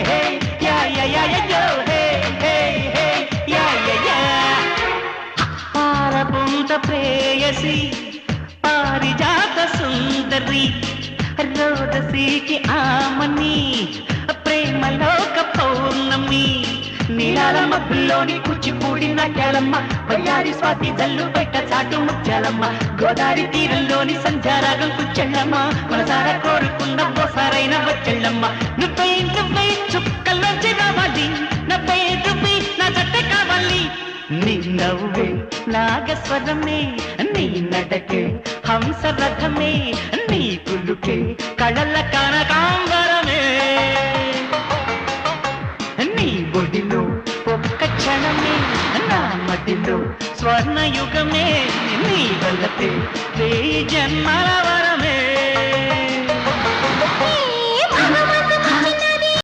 హే yeah yeah yeah yeah యో హే హే హే yeah yeah yeah పారపుంత ప్రేయసి పారిజాత సుందరి రోదసీకి ఆమని ప్రేమలోక పౌర్ణమి నీలాల మబ్బుల్లోని కూచిపూడి నాట్యాలమ్మ వయ్యారి స్వాతి జల్లు బయట చాటు ముత్యాలమ్మ గోదావరి తీరంలోని సంధ్యారాగం కూర్చెళ్ళమ్మ మనసారా కోరుకున్న ఓసారైన వచ్చెళ్ళమ్మ నువ్వే చుక్కల్లోంచి రావాలి నవ్వే నా జట్ట కావాలి నీ నవ్వే నాగస్వరమే నీ నడకే హంసరథమే నీ పులుకే కళల కనకాంబరమే నీ ఒడిలో ఒక్క క్షణమే నా మదిలో స్వర్ణయుగమే నీ వల్లతే 1000 జన్మల వరమే